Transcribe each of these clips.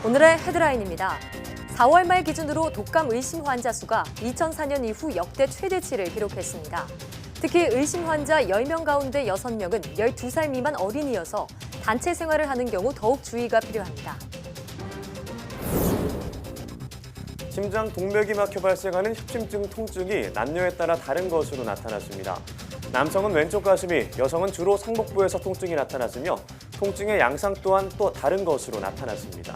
오늘의 헤드라인입니다. 4월 말 기준으로 독감 의심 환자 수가 2004년 이후 역대 최대치를 기록했습니다. 특히 의심 환자 10명 가운데 6명은 12살 미만 어린이여서 단체 생활을 하는 경우 더욱 주의가 필요합니다. 심장 동맥이 막혀 발생하는 협심증 통증이 남녀에 따라 다른 것으로 나타났습니다. 남성은 왼쪽 가슴이, 여성은 주로 상복부에서 통증이 나타났으며 통증의 양상 또한 또 다른 것으로 나타났습니다.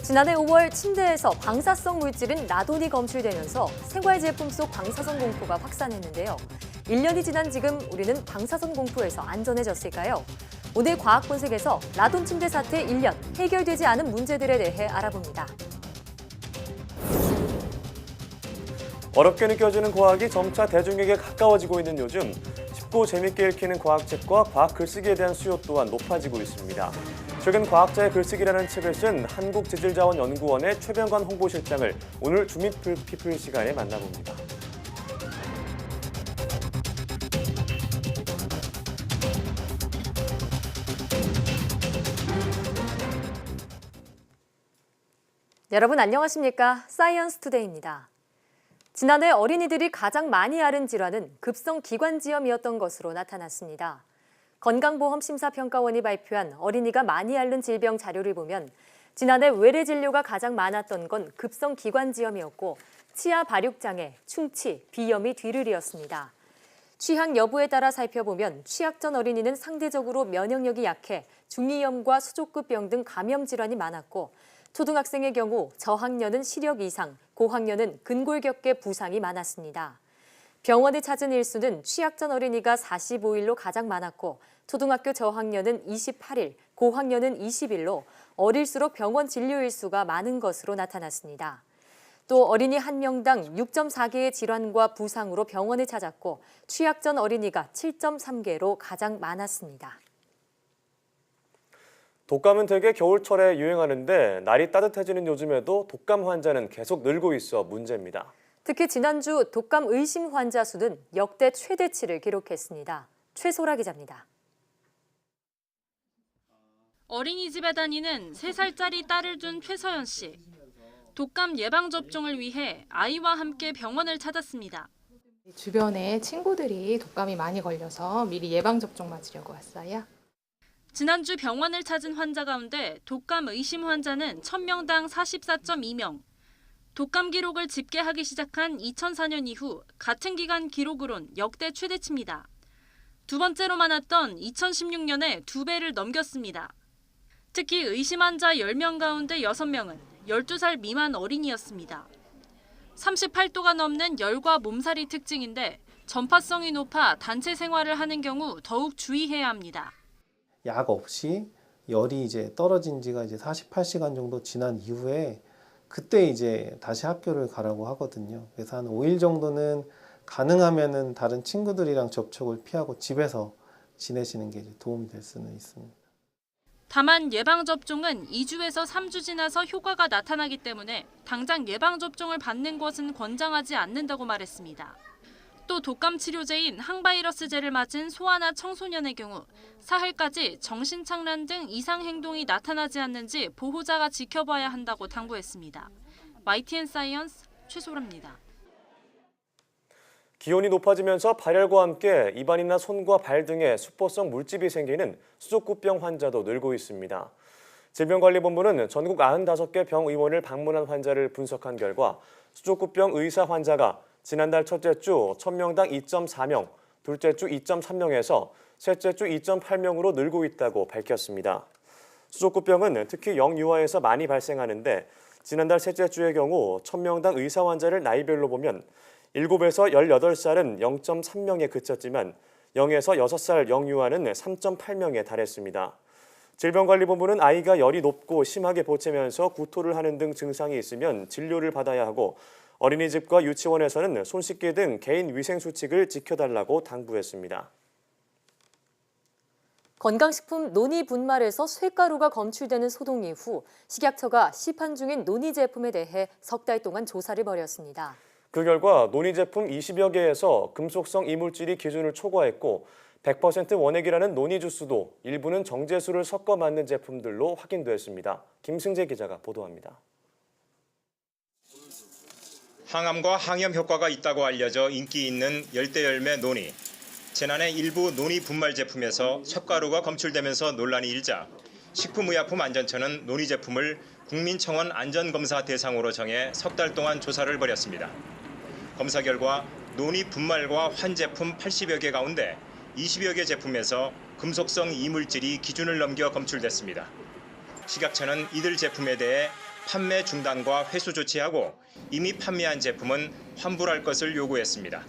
지난해 5월 침대에서 방사성 물질인 라돈이 검출되면서 생활제품 속 방사선 공포가 확산했는데요. 1년이 지난 지금 우리는 방사선 공포에서 안전해졌을까요? 오늘 과학본색에서 라돈 침대 사태 1년 해결되지 않은 문제들에 대해 알아봅니다. 어렵게 느껴지는 과학이 점차 대중에게 가까워지고 있는 요즘, 쉽고 재밌게 읽히는 과학책과 과학 글쓰기에 대한 수요 또한 높아지고 있습니다. 최근 과학자의 글쓰기라는 책을 쓴 한국지질자원연구원의 최병관 홍보실장을 오늘 주민피플 시간에 만나봅니다. 여러분 안녕하십니까? 사이언스 투데이입니다. 지난해 어린이들이 가장 많이 앓은 질환은 급성 기관지염이었던 것으로 나타났습니다. 건강보험심사평가원이 발표한 어린이가 많이 앓는 질병 자료를 보면 지난해 외래 진료가 가장 많았던 건 급성 기관지염이었고 치아 발육장애, 충치, 비염이 뒤를 이었습니다. 취향 여부에 따라 살펴보면 취약 전 어린이는 상대적으로 면역력이 약해 중이염과 수족구병 등 감염 질환이 많았고 초등학생의 경우 저학년은 시력 이상, 고학년은 근골격계 부상이 많았습니다. 병원을 찾은 일수는 취약 전 어린이가 45일로 가장 많았고 초등학교 저학년은 28일, 고학년은 20일로 어릴수록 병원 진료 일수가 많은 것으로 나타났습니다. 또 어린이 1명당 6.4개의 질환과 부상으로 병원을 찾았고 취약 전 어린이가 7.3개로 가장 많았습니다. 독감은 대개 겨울철에 유행하는데 날이 따뜻해지는 요즘에도 독감 환자는 계속 늘고 있어 문제입니다. 특히 지난주 독감 의심 환자 수는 역대 최대치를 기록했습니다. 최소라 기자입니다. 어린이집에 다니는 3살짜리 딸을 둔 최서연 씨. 독감 예방접종을 위해 아이와 함께 병원을 찾았습니다. 주변에 친구들이 독감이 많이 걸려서 미리 예방접종 맞으려고 왔어요. 지난주 병원을 찾은 환자 가운데 독감 의심 환자는 1000명당 44.2명. 독감 기록을 집계하기 시작한 2004년 이후 같은 기간 기록으론 역대 최대치입니다. 두 번째로 많았던 2016년에 2배를 넘겼습니다. 특히 의심 환자 10명 가운데 6명은 12살 미만 어린이였습니다. 38도가 넘는 열과 몸살이 특징인데 전파성이 높아 단체 생활을 하는 경우 더욱 주의해야 합니다. 약 없이 열이 이제 떨어진 지가 이제 48시간 정도 지난 이후에 그때 이제 다시 학교를 가라고 하거든요. 그래서 한 5일 정도는 가능하면은 다른 친구들이랑 접촉을 피하고 집에서 지내시는 게 이제 도움이 될 수는 있습니다. 다만 예방접종은 2주에서 3주 지나서 효과가 나타나기 때문에 당장 예방접종을 받는 것은 권장하지 않는다고 말했습니다. 또 독감 치료제인 항바이러스제를 맞은 소아나 청소년의 경우 사흘까지 정신착란 등 이상 행동이 나타나지 않는지 보호자가 지켜봐야 한다고 당부했습니다. YTN 사이언스 최소라입니다. 기온이 높아지면서 발열과 함께 입안이나 손과 발 등에 수포성 물집이 생기는 수족구병 환자도 늘고 있습니다. 질병관리본부는 전국 95개 병의원을 방문한 환자를 분석한 결과 수족구병 의사 환자가 지난달 첫째 주 1000명당 2.4명, 둘째 주 2.3명에서 셋째 주 2.8명으로 늘고 있다고 밝혔습니다. 수족구병은 특히 영유아에서 많이 발생하는데 지난달 셋째 주의 경우 1000명당 의사 환자를 나이별로 보면 7에서 18살은 0.3명에 그쳤지만 0에서 6살 영유아는 3.8명에 달했습니다. 질병관리본부는 아이가 열이 높고 심하게 보채면서 구토를 하는 등 증상이 있으면 진료를 받아야 하고 어린이집과 유치원에서는 손 씻기 등 개인 위생 수칙을 지켜달라고 당부했습니다. 건강식품 노니 분말에서 쇠가루가 검출되는 소동 이후 식약처가 시판 중인 노니 제품에 대해 석 달 동안 조사를 벌였습니다. 그 결과 노니 제품 20여 개에서 금속성 이물질이 기준을 초과했고 100% 원액이라는 논이 주스도 일부는 정제수를 섞어 만든 제품들로 확인됐습니다. 김승재 기자가 보도합니다. 항암과 항염 효과가 있다고 알려져 인기 있는 열대열매 논이. 지난해 일부 논이 분말 제품에서 쇳가루가 검출되면서 논란이 일자 식품의약품안전처는 논이 제품을 국민청원 안전검사 대상으로 정해 석 달 동안 조사를 벌였습니다. 검사 결과 논이 분말과 환제품 80여 개 가운데 20여 개 제품에서 금속성 이물질이 기준을 넘겨 검출됐습니다. 식약처는 이들 제품에 대해 판매 중단과 회수 조치하고 이미 판매한 제품은 환불할 것을 요구했습니다.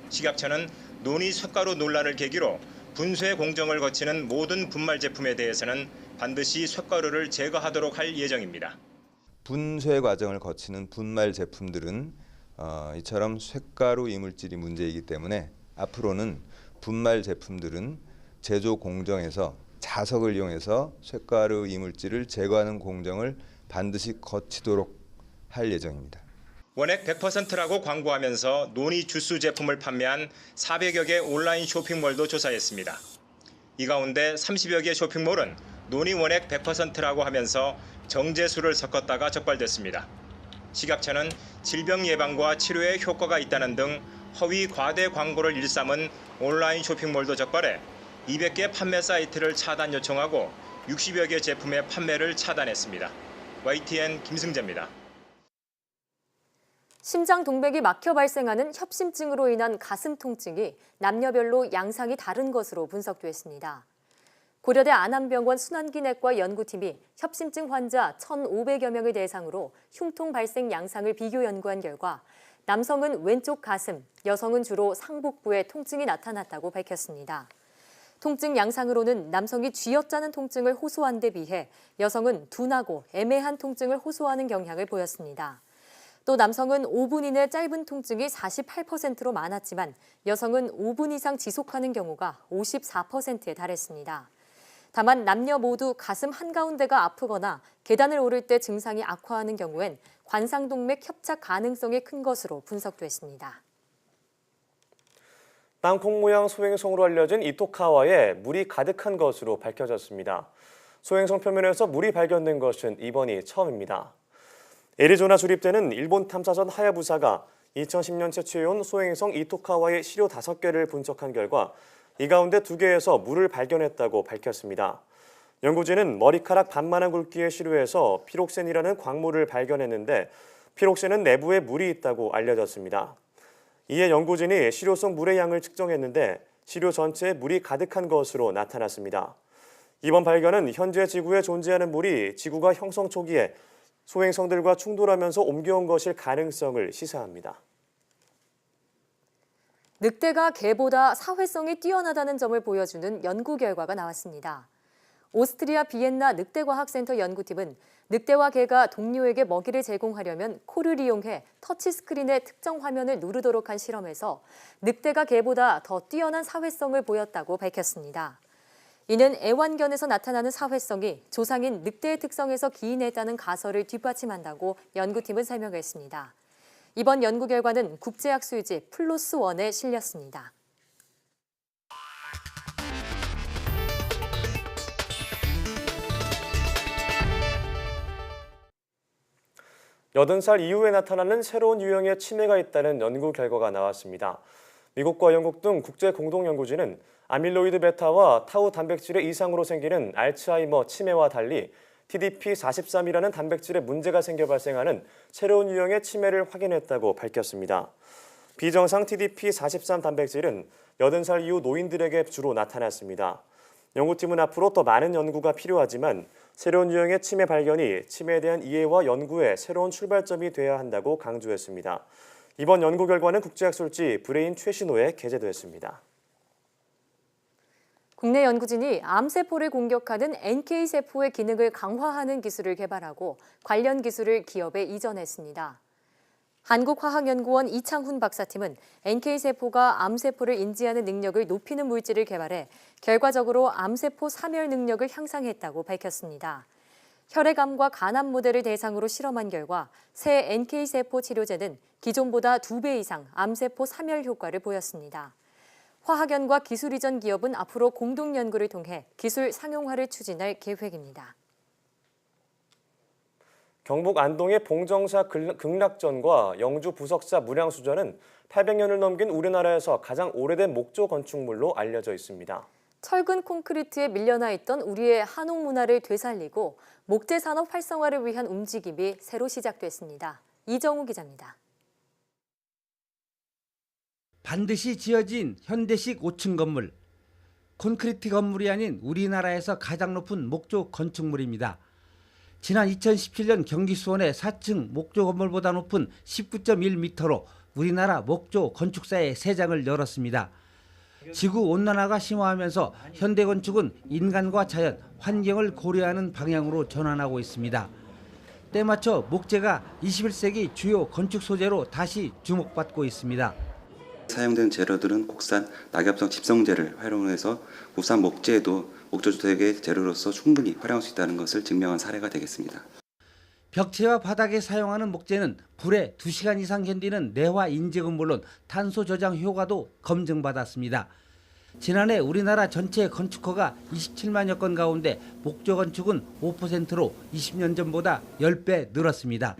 식약처는 논이 쇳가루 논란을 계기로 분쇄 공정을 거치는 모든 분말 제품에 대해서는 반드시 쇳가루를 제거하도록 할 예정입니다. 분쇄 과정을 거치는 분말 제품들은 이처럼 쇳가루 이물질이 문제이기 때문에 앞으로는 분말 제품들은 제조 공정에서 자석을 이용해서 쇳가루 이물질을 제거하는 공정을 반드시 거치도록 할 예정입니다. 원액 100%라고 광고하면서 논이 주스 제품을 판매한 400여 개 온라인 쇼핑몰도 조사했습니다. 이 가운데 30여 개 쇼핑몰은 논이 원액 100%라고 하면서 정제수를 섞었다가 적발됐습니다. 식약처는 질병 예방과 치료에 효과가 있다는 등 허위 과대 광고를 일삼은 온라인 쇼핑몰도 적발해 200개 판매 사이트를 차단 요청하고 60여 개 제품의 판매를 차단했습니다. YTN 김승재입니다. 심장 동맥이 막혀 발생하는 협심증으로 인한 가슴 통증이 남녀별로 양상이 다른 것으로 분석됐습니다. 고려대 안암병원 순환기내과 연구팀이 협심증 환자 1,500여 명을 대상으로 흉통 발생 양상을 비교 연구한 결과 남성은 왼쪽 가슴, 여성은 주로 상복부에 통증이 나타났다고 밝혔습니다. 통증 양상으로는 남성이 쥐어짜는 통증을 호소한 데 비해 여성은 둔하고 애매한 통증을 호소하는 경향을 보였습니다. 또 남성은 5분 이내 짧은 통증이 48%로 많았지만 여성은 5분 이상 지속하는 경우가 54%에 달했습니다. 다만 남녀 모두 가슴 한가운데가 아프거나 계단을 오를 때 증상이 악화하는 경우엔 관상동맥 협착 가능성이 큰 것으로 분석됐습니다. 땅콩 모양 소행성으로 알려진 이토카와에 물이 가득한 것으로 밝혀졌습니다. 소행성 표면에서 물이 발견된 것은 이번이 처음입니다. 애리조나 주립대는 일본 탐사선 하야부사가 2010년 채취해온 소행성 이토카와의 시료 5개를 분석한 결과 이 가운데 2개에서 물을 발견했다고 밝혔습니다. 연구진은 머리카락 반만한 굵기의 시료에서 피록센이라는 광물을 발견했는데 피록센은 내부에 물이 있다고 알려졌습니다. 이에 연구진이 시료 속 물의 양을 측정했는데 시료 전체에 물이 가득한 것으로 나타났습니다. 이번 발견은 현재 지구에 존재하는 물이 지구가 형성 초기에 소행성들과 충돌하면서 옮겨온 것일 가능성을 시사합니다. 늑대가 개보다 사회성이 뛰어나다는 점을 보여주는 연구 결과가 나왔습니다. 오스트리아 비엔나 늑대과학센터 연구팀은 늑대와 개가 동료에게 먹이를 제공하려면 코를 이용해 터치스크린의 특정 화면을 누르도록 한 실험에서 늑대가 개보다 더 뛰어난 사회성을 보였다고 밝혔습니다. 이는 애완견에서 나타나는 사회성이 조상인 늑대의 특성에서 기인했다는 가설을 뒷받침한다고 연구팀은 설명했습니다. 이번 연구 결과는 국제학술지 플로스1에 실렸습니다. 80살 이후에 나타나는 새로운 유형의 치매가 있다는 연구 결과가 나왔습니다. 미국과 영국 등 국제 공동연구진은 아밀로이드 베타와 타우 단백질의 이상으로 생기는 알츠하이머 치매와 달리 TDP43이라는 단백질에 문제가 생겨 발생하는 새로운 유형의 치매를 확인했다고 밝혔습니다. 비정상 TDP43 단백질은 80살 이후 노인들에게 주로 나타났습니다. 연구팀은 앞으로 더 많은 연구가 필요하지만 새로운 유형의 치매 발견이 치매에 대한 이해와 연구의 새로운 출발점이 돼야 한다고 강조했습니다. 이번 연구 결과는 국제학술지 브레인 최신호에 게재됐습니다. 국내 연구진이 암세포를 공격하는 NK세포의 기능을 강화하는 기술을 개발하고 관련 기술을 기업에 이전했습니다. 한국화학연구원 이창훈 박사팀은 NK세포가 암세포를 인지하는 능력을 높이는 물질을 개발해 결과적으로 암세포 사멸 능력을 향상했다고 밝혔습니다. 혈액암과 간암 모델을 대상으로 실험한 결과 새 NK세포 치료제는 기존보다 2배 이상 암세포 사멸 효과를 보였습니다. 화학연과 기술이전 기업은 앞으로 공동 연구를 통해 기술 상용화를 추진할 계획입니다. 경북 안동의 봉정사 극락전과 영주 부석사 무량수전은 800년을 넘긴 우리나라에서 가장 오래된 목조 건축물로 알려져 있습니다. 철근 콘크리트에 밀려나 있던 우리의 한옥 문화를 되살리고 목재 산업 활성화를 위한 움직임이 새로 시작됐습니다. 이정우 기자입니다. 반드시 지어진 현대식 5층 건물. 콘크리트 건물이 아닌 우리나라에서 가장 높은 목조 건축물입니다. 지난 2017년 경기 수원의 4층 목조 건물보다 높은 19.1m로 우리나라 목조 건축사의 새 장을 열었습니다. 지구 온난화가 심화하면서 현대 건축은 인간과 자연, 환경을 고려하는 방향으로 전환하고 있습니다. 때맞춰 목재가 21세기 주요 건축 소재로 다시 주목받고 있습니다. 사용된 재료들은 국산 낙엽성 집성재를 활용해서 국산 목재도 목조주택의 재료로서 충분히 활용할 수 있다는 것을 증명한 사례가 되겠습니다. 벽체와 바닥에 사용하는 목재는 불에 2시간 이상 견디는 내화 인증은 물론 탄소 저장 효과도 검증받았습니다. 지난해 우리나라 전체 건축허가 27만여 건 가운데 목조 건축은 5%로 20년 전보다 10배 늘었습니다.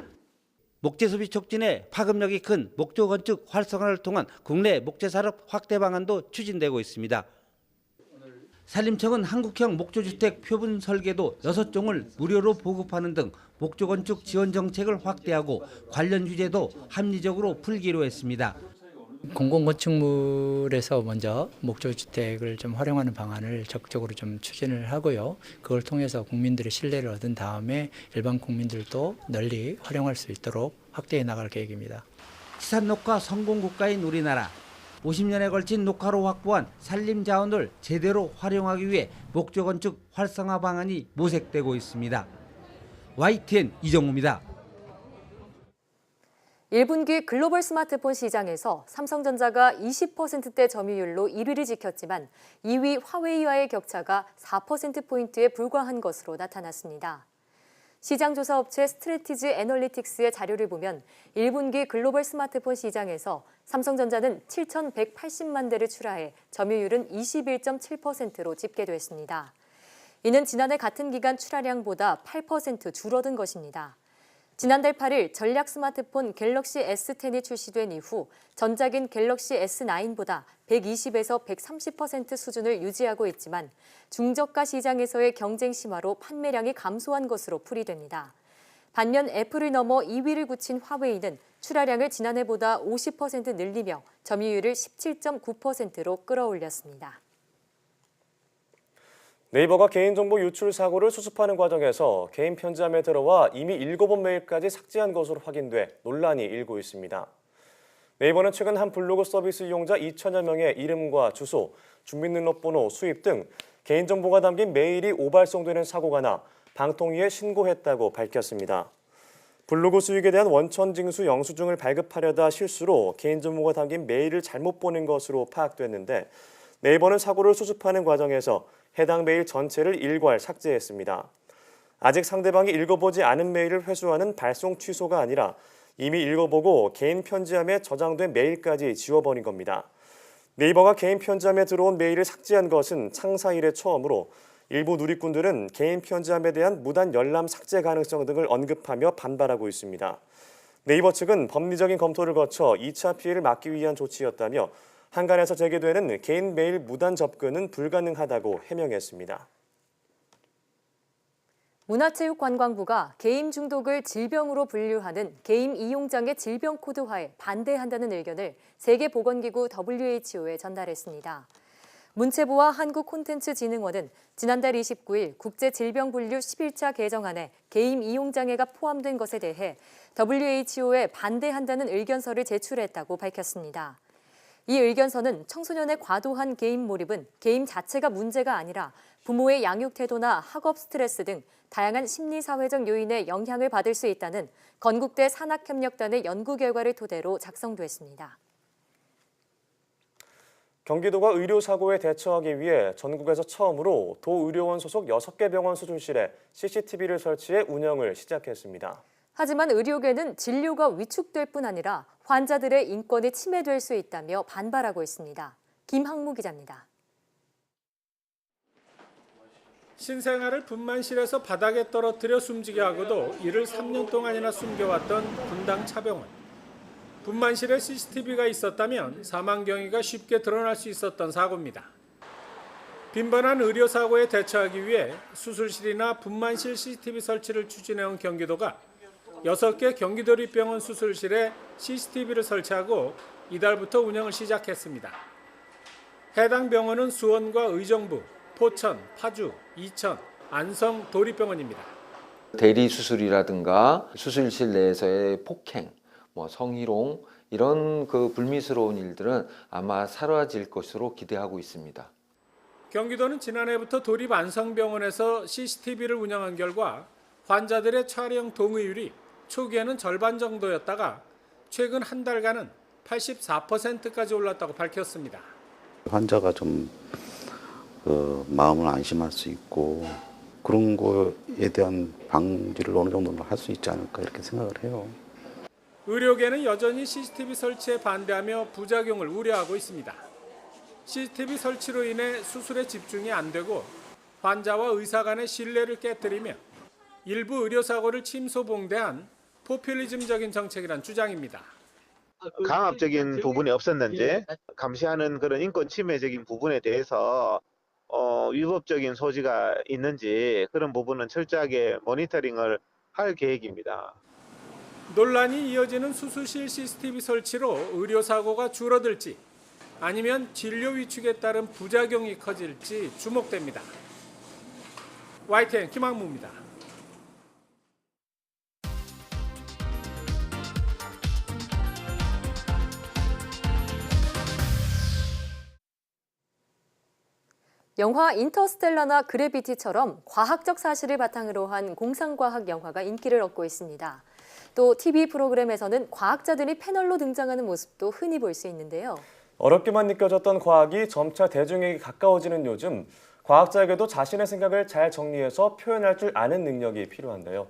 목재 소비 촉진에 파급력이 큰 목조 건축 활성화를 통한 국내 목재 산업 확대 방안도 추진되고 있습니다. 산림청은 한국형 목조주택 표본 설계도 6종을 무료로 보급하는 등 목조 건축 지원 정책을 확대하고 관련 규제도 합리적으로 풀기로 했습니다. 공공건축물에서 먼저 목조주택을 좀 활용하는 방안을 적극적으로 좀 추진을 하고요. 그걸 통해서 국민들의 신뢰를 얻은 다음에 일반 국민들도 널리 활용할 수 있도록 확대해 나갈 계획입니다. 시산녹화 성공 국가인 우리나라. 50년에 걸친 녹화로 확보한 산림 자원을 제대로 활용하기 위해 목조 건축 활성화 방안이 모색되고 있습니다. YTN 이정우입니다. 1분기 글로벌 스마트폰 시장에서 삼성전자가 20%대 점유율로 1위를 지켰지만 2위 화웨이와의 격차가 4%포인트에 불과한 것으로 나타났습니다. 시장조사 업체 스트래티지 애널리틱스의 자료를 보면 1분기 글로벌 스마트폰 시장에서 삼성전자는 7,180만 대를 출하해 점유율은 21.7%로 집계됐습니다. 이는 지난해 같은 기간 출하량보다 8% 줄어든 것입니다. 지난달 8일 전략 스마트폰 갤럭시 S10이 출시된 이후 전작인 갤럭시 S9보다 120에서 130% 수준을 유지하고 있지만 중저가 시장에서의 경쟁 심화로 판매량이 감소한 것으로 풀이됩니다. 반면 애플을 넘어 2위를 굳힌 화웨이는 출하량을 지난해보다 50% 늘리며 점유율을 17.9%로 끌어올렸습니다. 네이버가 개인정보 유출 사고를 수습하는 과정에서 개인 편지함에 들어와 이미 7번 메일까지 삭제한 것으로 확인돼 논란이 일고 있습니다. 네이버는 최근 한 블로그 서비스 이용자 2천여 명의 이름과 주소, 주민등록번호, 수입 등 개인정보가 담긴 메일이 오발송되는 사고가 나 방통위에 신고했다고 밝혔습니다. 블로그 수익에 대한 원천 징수 영수증을 발급하려다 실수로 개인정보가 담긴 메일을 잘못 보낸 것으로 파악됐는데 네이버는 사고를 수습하는 과정에서 해당 메일 전체를 일괄 삭제했습니다. 아직 상대방이 읽어보지 않은 메일을 회수하는 발송 취소가 아니라 이미 읽어보고 개인 편지함에 저장된 메일까지 지워버린 겁니다. 네이버가 개인 편지함에 들어온 메일을 삭제한 것은 창사 이래 처음으로 일부 누리꾼들은 개인 편지함에 대한 무단 열람 삭제 가능성 등을 언급하며 반발하고 있습니다. 네이버 측은 법리적인 검토를 거쳐 2차 피해를 막기 위한 조치였다며 한간에서 제기되는 개인 메일 무단 접근은 불가능하다고 해명했습니다. 문화체육관광부가 게임 중독을 질병으로 분류하는 게임 이용장애 질병 코드화에 반대한다는 의견을 세계보건기구 WHO에 전달했습니다. 문체부와 한국콘텐츠진흥원은 지난달 29일 국제질병분류 11차 개정안에 게임 이용장애가 포함된 것에 대해 WHO에 반대한다는 의견서를 제출했다고 밝혔습니다. 이 의견서는 청소년의 과도한 게임 몰입은 게임 자체가 문제가 아니라 부모의 양육 태도나 학업 스트레스 등 다양한 심리사회적 요인에 영향을 받을 수 있다는 건국대 산학협력단의 연구 결과를 토대로 작성됐습니다. 경기도가 의료사고에 대처하기 위해 전국에서 처음으로 도의료원 소속 6개 병원 수술실에 CCTV를 설치해 운영을 시작했습니다. 하지만 의료계는 진료가 위축될 뿐 아니라 환자들의 인권이 침해될 수 있다며 반발하고 있습니다. 김학무 기자입니다. 신생아를 분만실에서 바닥에 떨어뜨려 숨지게 하고도 이를 3년 동안이나 숨겨왔던 분당 차병원. 분만실에 CCTV가 있었다면 사망 경위가 쉽게 드러날 수 있었던 사고입니다. 빈번한 의료사고에 대처하기 위해 수술실이나 분만실 CCTV 설치를 추진해온 경기도가 6개 경기도립병원 수술실에 CCTV를 설치하고 이달부터 운영을 시작했습니다. 해당 병원은 수원과 의정부, 포천, 파주, 이천, 안성 도립병원입니다. 대리 수술이라든가 수술실 내에서의 폭행, 성희롱 이런 그 불미스러운 일들은 아마 사라질 것으로 기대하고 있습니다. 경기도는 지난해부터 도립 안성병원에서 CCTV를 운영한 결과 환자들의 촬영 동의율이 초기에는 절반 정도였다가 최근 한 달간은 84%까지 올랐다고 밝혔습니다. 환자가 좀 마음을 안심할 수 있고 그런 거에 대한 방지를 어느 정도는 할 수 있지 않을까 이렇게 생각을 해요. 의료계는 여전히 CCTV 설치에 반대하며 부작용을 우려하고 있습니다. CCTV 설치로 인해 수술에 집중이 안 되고 환자와 의사 간의 신뢰를 깨뜨리며 일부 의료사고를 침소봉대한 포퓰리즘적인 정책이란 주장입니다. 강압적인 부분이 없었는지 감시하는 그런 인권 침해적인 부분에 대해서 위법적인 소지가 있는지 그런 부분은 철저하게 모니터링을 할 계획입니다. 논란이 이어지는 수술실 CCTV 설치로 의료사고가 줄어들지 아니면 진료 위축에 따른 부작용이 커질지 주목됩니다. YTN 김학무입니다. 영화 인터스텔라나 그래비티처럼 과학적 사실을 바탕으로 한 공상과학 영화가 인기를 얻고 있습니다. 또 TV 프로그램에서는 과학자들이 패널로 등장하는 모습도 흔히 볼 수 있는데요. 어렵게만 느껴졌던 과학이 점차 대중에게 가까워지는 요즘, 과학자에게도 자신의 생각을 잘 정리해서 표현할 줄 아는 능력이 필요한데요.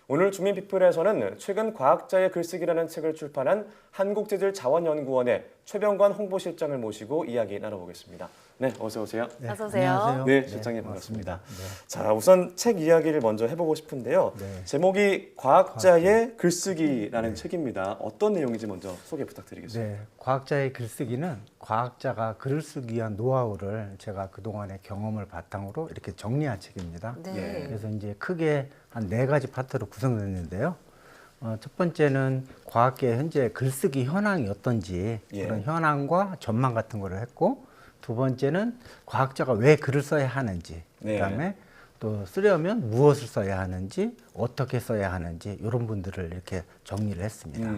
오늘 주민피플에서는 최근 과학자의 글쓰기라는 책을 출판한 한국재질자원연구원의 최병관 홍보실장을 모시고 이야기 나눠보겠습니다. 네, 어서 오세요. 네, 어서 오세요. 안녕하세요. 네, 실장님 반갑습니다. 네. 자, 우선 책 이야기를 먼저 해보고 싶은데요. 네. 제목이 과학자의 글쓰기라는 책입니다. 어떤 내용인지 먼저 소개 부탁드리겠습니다. 네, 과학자의 글쓰기는 과학자가 글을 쓰기 위한 노하우를 제가 그동안의 경험을 바탕으로 이렇게 정리한 책입니다. 네. 그래서 이제 크게 한 4가지 파트로 구성됐는데요. 첫 번째는 과학계의 현재 글쓰기 현황이 어떤지 그런 현황과 전망 같은 거를 했고, 두 번째는 과학자가 왜 글을 써야 하는지, 그다음에 또 쓰려면 무엇을 써야 하는지, 어떻게 써야 하는지 이런 분들을 이렇게 정리를 했습니다.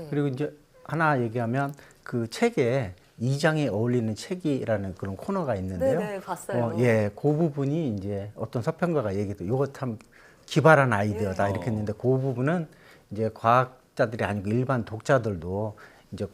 그리고 이제 하나 얘기하면 그 책에 2장에 어울리는 책이라는 그런 코너가 있는데요. 네, 봤어요. 그 부분이 이제 어떤 서평가가 얘기도 이거 참 기발한 아이디어다 이렇게 했는데 그 부분은 이제 과학자들이 아니고 일반 독자들도 이제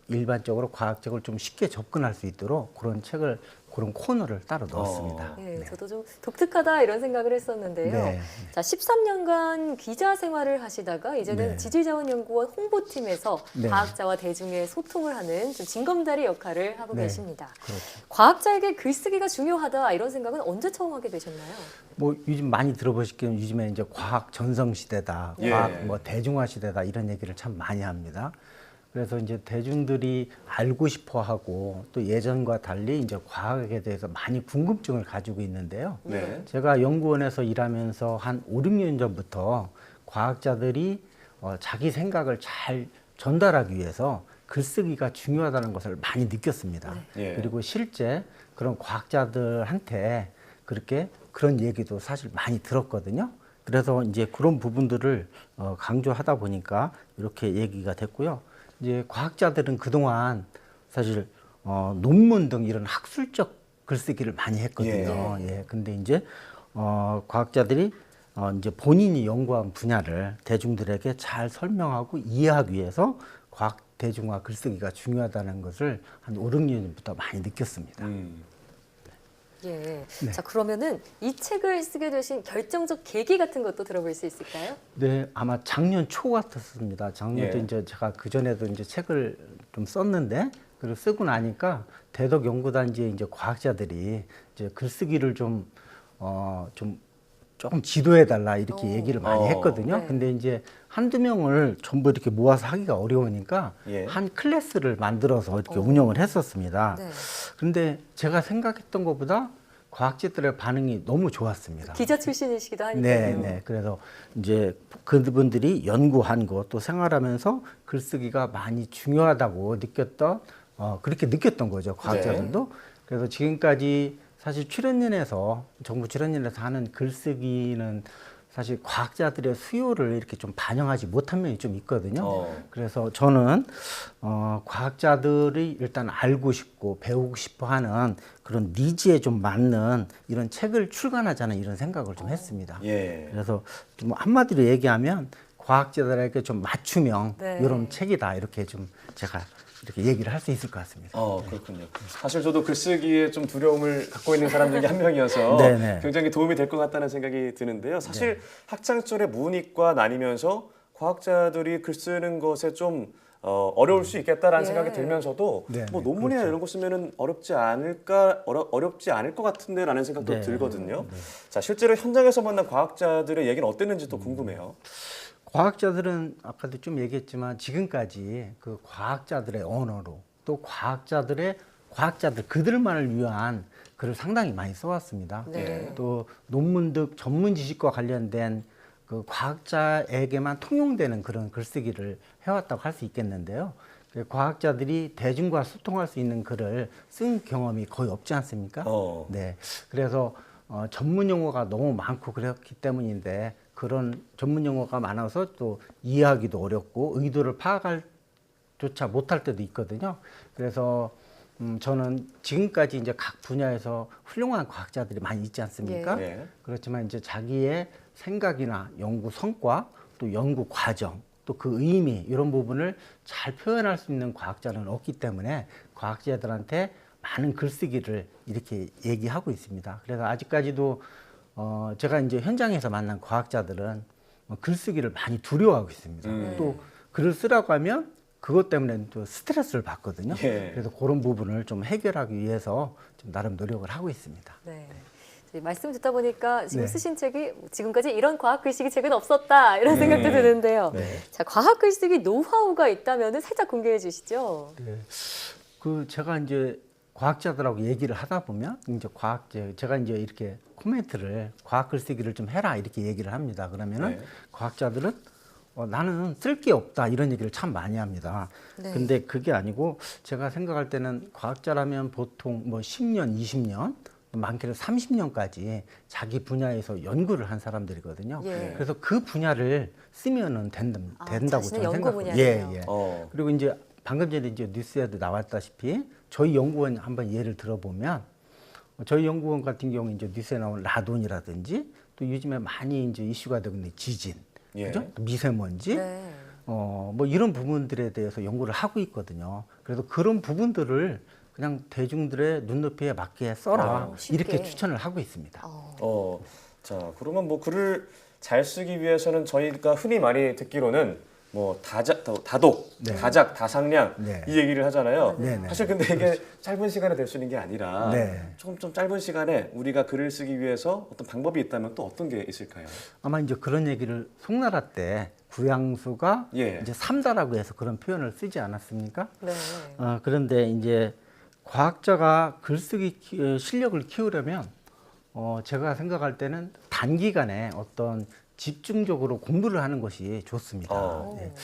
일반적으로 과학적으로 좀 쉽게 접근할 수 있도록 그런 책을, 그런 코너를 따로 넣었습니다. 네, 저도 좀 독특하다 이런 생각을 했었는데요. 네. 자, 13년간 기자 생활을 하시다가 이제는 지질자원연구원 홍보팀에서 과학자와 대중의 소통을 하는 좀 징검다리 역할을 하고 계십니다. 그렇죠. 과학자에게 글쓰기가 중요하다 이런 생각은 언제 처음 하게 되셨나요? 뭐 요즘 많이 들어보시기는 요즘에 이제 과학 전성 시대다, 과학 뭐 대중화 시대다 이런 얘기를 참 많이 합니다. 그래서 이제 대중들이 알고 싶어 하고 또 예전과 달리 이제 과학에 대해서 많이 궁금증을 가지고 있는데요. 제가 연구원에서 일하면서 한 5, 6년 전부터 과학자들이 자기 생각을 잘 전달하기 위해서 글쓰기가 중요하다는 것을 많이 느꼈습니다. 그리고 실제 그런 과학자들한테 그런 얘기도 사실 많이 들었거든요. 그래서 이제 그런 부분들을 강조하다 보니까 이렇게 얘기가 됐고요. 이제 과학자들은 그동안 사실 논문 등 이런 학술적 글쓰기를 많이 했거든요. 근데 이제 과학자들이 이제 본인이 연구한 분야를 대중들에게 잘 설명하고 이해하기 위해서 과학 대중화 글쓰기가 중요하다는 것을 한 5, 6년 전부터 많이 느꼈습니다. 자, 그러면은 이 책을 쓰게 되신 결정적 계기 같은 것도 들어볼 수 있을까요? 네, 아마 작년 초 같았습니다. 작년도 이제 제가 그 전에도 이제 책을 좀 썼는데 그리고 쓰고 나니까 대덕 연구단지의 이제 과학자들이 이제 글쓰기를 좀 조금 지도해달라 이렇게 얘기를 많이 했거든요. 네. 근데 이제 한두 명을 전부 이렇게 모아서 하기가 어려우니까 예. 한 클래스를 만들어서 이렇게 운영을 했었습니다. 네. 근데 제가 생각했던 것보다 과학자들의 반응이 너무 좋았습니다. 기자 출신이시기도 하니까요. 네, 네. 그래서 이제 그분들이 연구한 것 또 생활하면서 글쓰기가 많이 중요하다고 느꼈던 그렇게 느꼈던 거죠. 과학자들도. 그래서 지금까지 사실 출연연에서 정부 출연연에서 하는 글쓰기는 사실 과학자들의 수요를 이렇게 좀 반영하지 못한 면이 좀 있거든요. 그래서 저는 과학자들이 일단 알고 싶고 배우고 싶어 하는 그런 니즈에 좀 맞는 이런 책을 출간하자는 이런 생각을 좀 했습니다. 예. 그래서 좀 한마디로 얘기하면 과학자들에게 좀 맞춤형 네. 이런 책이다 이렇게 좀 제가 이렇게 얘기를 할 수 있을 것 같습니다. 그렇군요. 사실 저도 글쓰기에 좀 두려움을 갖고 있는 사람 중에 한 명이어서 네네. 굉장히 도움이 될 것 같다는 생각이 드는데요. 사실 학창시절에 문이과 나뉘면서 과학자들이 글 쓰는 것에 좀 어려울 수 있겠다라는 생각이 들면서도 네, 뭐 네, 논문이나 그렇죠. 이런 거 쓰면은 어렵지 않을 것 같은데라는 생각도 네. 들거든요. 자, 실제로 현장에서 만난 과학자들의 얘기는 어땠는지 또 궁금해요. 과학자들은 아까도 좀 얘기했지만 지금까지 그 과학자들의 언어로 또 과학자들 그들만을 위한 글을 상당히 많이 써왔습니다. 네. 또 논문 등 전문 지식과 관련된 그 과학자에게만 통용되는 그런 글쓰기를 해왔다고 할 수 있겠는데요. 그 과학자들이 대중과 소통할 수 있는 글을 쓴 경험이 거의 없지 않습니까? 네. 그래서 전문 용어가 너무 많고 그렇기 때문인데 그런 전문 용어가 많아서 또 이해하기도 어렵고 의도를 파악할 조차 못할 때도 있거든요. 그래서 저는 지금까지 이제 각 분야에서 훌륭한 과학자들이 많이 있지 않습니까? 예. 그렇지만 이제 자기의 생각이나 연구 성과 또 연구 과정 또 그 의미 이런 부분을 잘 표현할 수 있는 과학자는 없기 때문에 과학자들한테 많은 글쓰기를 이렇게 얘기하고 있습니다. 그래서 아직까지도 제가 이제 현장에서 만난 과학자들은 글쓰기를 많이 두려워하고 있습니다. 또 글을 쓰라고 하면 그것 때문에 또 스트레스를 받거든요. 예. 그래서 그런 부분을 좀 해결하기 위해서 좀 나름 노력을 하고 있습니다. 네. 말씀 듣다 보니까 지금 네. 쓰신 책이 지금까지 이런 과학 글쓰기 책은 없었다 이런 생각도 드는데요. 네. 자, 과학 글쓰기 노하우가 있다면 살짝 공개해 주시죠. 네. 그 제가 이제 과학자들하고 얘기를 하다 보면 이제 제가 이제 이렇게 코멘트를 과학 글쓰기를 좀 해라 이렇게 얘기를 합니다. 그러면은 네. 과학자들은 나는 쓸 게 없다 이런 얘기를 참 많이 합니다. 네. 근데 그게 아니고 제가 생각할 때는 과학자라면 보통 뭐 10년, 20년 많게는 30년까지 자기 분야에서 연구를 한 사람들이거든요. 예. 그래서 그 분야를 쓰면은 된다고 자신의 저는 연구 생각합니다. 분야네요. 예, 예. 그리고 이제 방금 전에 이제 뉴스에도 나왔다시피 저희 연구원 한번 예를 들어보면 저희 연구원 같은 경우 이제 뉴스에 나온 라돈이라든지 또 요즘에 많이 이제 이슈가 되고 있는 지진, 예. 그죠? 미세먼지, 네. 뭐 이런 부분들에 대해서 연구를 하고 있거든요. 그래서 그런 부분들을 그냥 대중들의 눈높이에 맞게 써라 쉽게. 이렇게 추천을 하고 있습니다. 자, 그러면 뭐 글을 잘 쓰기 위해서는 저희가 흔히 많이 듣기로는 뭐 다독, 네. 다작, 다상량 네. 이 얘기를 하잖아요. 네, 네. 사실 근데 이게 짧은 시간에 될 수 있는 게 아니라 네. 좀 짧은 시간에 우리가 글을 쓰기 위해서 어떤 방법이 있다면 또 어떤 게 있을까요? 아마 이제 그런 얘기를 송나라 때 구양수가 예. 이제 삼다라고 해서 그런 표현을 쓰지 않았습니까? 네. 그런데 이제 과학자가 글쓰기 실력을 키우려면 제가 생각할 때는 단기간에 어떤 집중적으로 공부를 하는 것이 좋습니다. 네.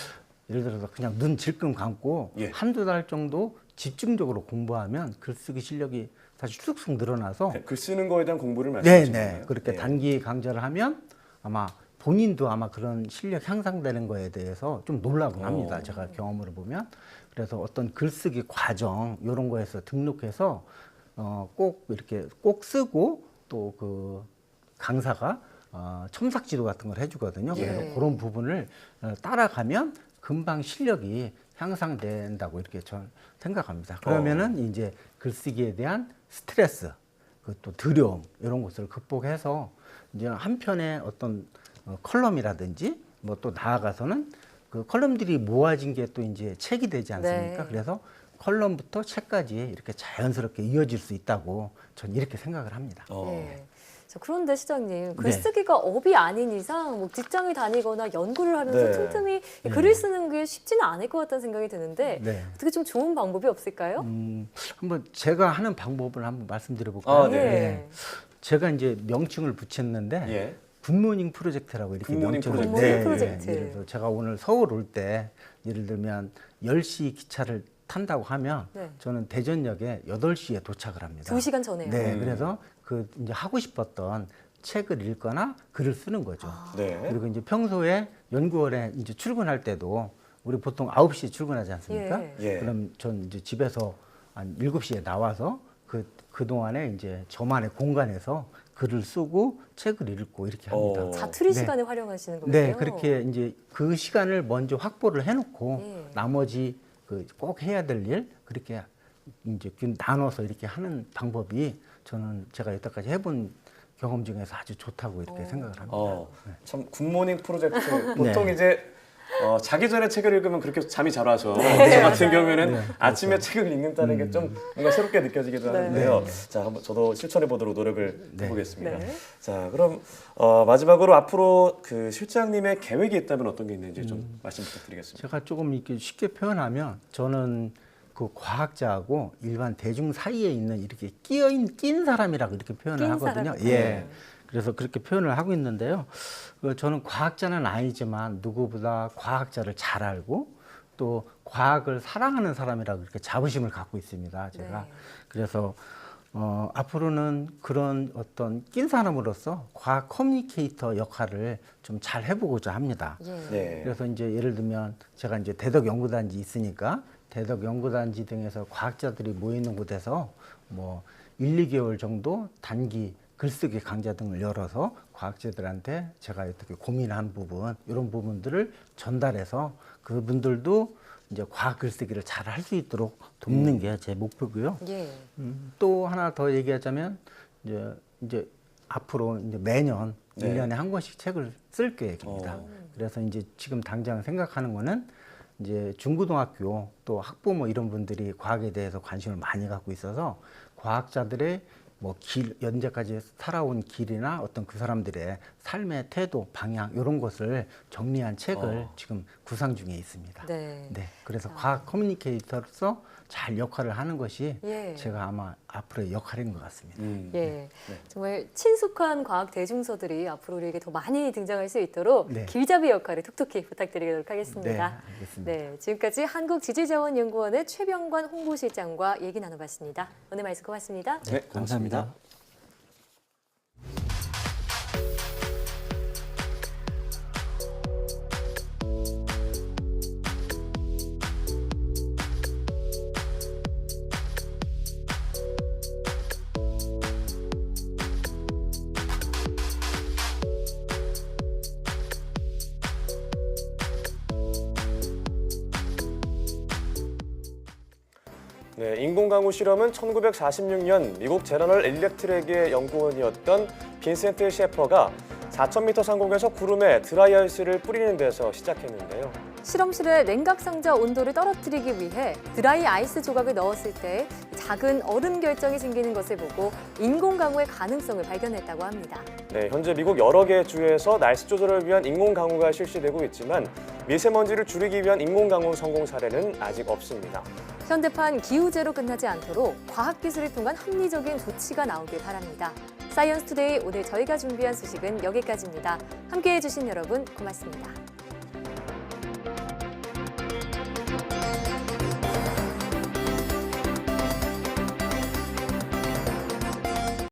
예를 들어서 그냥 눈 질끈 감고 예. 한두 달 정도 집중적으로 공부하면 글쓰기 실력이 사실 쑥쑥 늘어나서 글 쓰는 거에 대한 공부를 말씀하시는 네네 거예요? 그렇게 네. 단기 강좌를 하면 아마 본인도 아마 그런 실력 향상되는 거에 대해서 좀 놀라곤 합니다. 제가 경험으로 보면. 그래서 어떤 글쓰기 과정 이런 거에서 등록해서 꼭 이렇게 꼭 쓰고 또 그 강사가 첨삭지도 같은 걸 해주거든요. 그래서 예. 그런 부분을 따라가면 금방 실력이 향상된다고 이렇게 저는 생각합니다. 그러면은 이제 글쓰기에 대한 스트레스, 또 두려움 이런 것을 극복해서 이제 한편의 어떤 컬럼이라든지 뭐 또 나아가서는 그 컬럼들이 모아진 게 또 이제 책이 되지 않습니까? 네. 그래서 컬럼부터 책까지 이렇게 자연스럽게 이어질 수 있다고 저는 이렇게 생각을 합니다. 네. 자, 그런데 시장님, 네. 글쓰기가 업이 아닌 이상 뭐 직장에 다니거나 연구를 하면서 네. 틈틈이 글을 쓰는 게 쉽지는 않을 것 같다는 생각이 드는데 네. 어떻게 좀 좋은 방법이 없을까요? 한번 제가 하는 방법을 한번 말씀드려 볼까요? 네. 제가 이제 명칭을 붙였는데 예. 굿모닝 프로젝트라고 이렇게 굿모닝 명칭을 프로젝트. 굿모닝 프로젝트. 예를 들어 제가 오늘 서울 올 때 예를 들면 10시 기차를 탄다고 하면 네. 저는 대전역에 8시에 도착을 합니다. 2시간 전에요. 네, 그래서 그 이제 하고 싶었던 책을 읽거나 글을 쓰는 거죠. 네. 그리고 이제 평소에 연구원에 이제 출근할 때도 우리 보통 9시에 출근하지 않습니까? 예. 그럼 전 이제 집에서 한 7시에 나와서 그동안에 이제 저만의 공간에서 글을 쓰고 책을 읽고 이렇게 합니다. 자투리 네. 시간에 활용하시는 거군요. 네, 그렇게 이제 그 시간을 먼저 확보를 해놓고 예. 나머지 그 꼭 해야 될 일 그렇게 이제 나눠서 이렇게 하는 방법이 저는 제가 여태까지 해본 경험 중에서 아주 좋다고 이렇게 생각을 합니다. 참 굿모닝 프로젝트 보통 이제 자기 전에 책을 읽으면 그렇게 잠이 잘 와서 네, 저 같은 맞아요. 경우에는 네, 아침에 책을 읽는다는 게 좀 뭔가 새롭게 느껴지기도 하는데요. 네. 자, 한번 저도 실천해 보도록 노력을 네. 해보겠습니다. 네. 자, 그럼 마지막으로 앞으로 그 실장님의 계획이 있다면 어떤 게 있는지 좀 말씀 부탁드리겠습니다. 제가 조금 이렇게 쉽게 표현하면 저는 그 과학자하고 일반 대중 사이에 있는 이렇게 낀 사람이라고 이렇게 표현을 낀 하거든요. 사람. 예. 그래서 그렇게 표현을 하고 있는데요. 저는 과학자는 아니지만 누구보다 과학자를 잘 알고 또 과학을 사랑하는 사람이라고 이렇게 자부심을 갖고 있습니다. 제가. 네. 그래서 앞으로는 그런 어떤 낀 사람으로서 과학 커뮤니케이터 역할을 좀 잘 해보고자 합니다. 네. 그래서 이제 예를 들면 제가 이제 대덕 연구단지 있으니까 대덕 연구단지 등에서 과학자들이 모이는 곳에서 뭐 1, 2개월 정도 단기 글쓰기 강좌 등을 열어서 과학자들한테 제가 어떻게 고민한 부분 이런 부분들을 전달해서 그분들도 이제 과학 글쓰기를 잘 할 수 있도록 돕는 게 제 목표고요. 예. 또 하나 더 얘기하자면 이제 앞으로 이제 매년 네. 1년에 한 권씩 책을 쓸 계획입니다. 그래서 이제 지금 당장 생각하는 거는 이제 중고등학교 또 학부모 이런 분들이 과학에 대해서 관심을 많이 갖고 있어서 과학자들의 뭐 현재까지 살아온 길이나 어떤 그 사람들의 삶의 태도, 방향 이런 것을 정리한 책을 지금 구상 중에 있습니다. 네. 그래서 과학 커뮤니케이터로서 잘 역할을 하는 것이 예. 제가 아마 앞으로의 역할인 것 같습니다. 예. 정말 친숙한 과학 대중서들이 앞으로 우리에게 더 많이 등장할 수 있도록 네. 길잡이 역할을 톡톡히 부탁드리도록 하겠습니다. 네, 알겠습니다. 네, 지금까지 한국지질자원연구원의 최병관 홍보실장과 얘기 나눠봤습니다. 오늘 말씀 고맙습니다. 네, 감사합니다. 네, 인공강우 실험은 1946년 미국 제너럴 일렉트릭의 연구원이었던 빈센트 셰퍼가 4,000m 상공에서 구름에 드라이아이스를 뿌리는 데서 시작했는데요. 실험실에 냉각 상자 온도를 떨어뜨리기 위해 드라이 아이스 조각을 넣었을 때 작은 얼음 결정이 생기는 것을 보고 인공강우의 가능성을 발견했다고 합니다. 네, 현재 미국 여러 개 주에서 날씨 조절을 위한 인공강우가 실시되고 있지만 미세먼지를 줄이기 위한 인공강우 성공 사례는 아직 없습니다. 현대판 기후제로 끝나지 않도록 과학기술을 통한 합리적인 조치가 나오길 바랍니다. 사이언스 투데이 오늘 저희가 준비한 소식은 여기까지입니다. 함께해 주신 여러분 고맙습니다.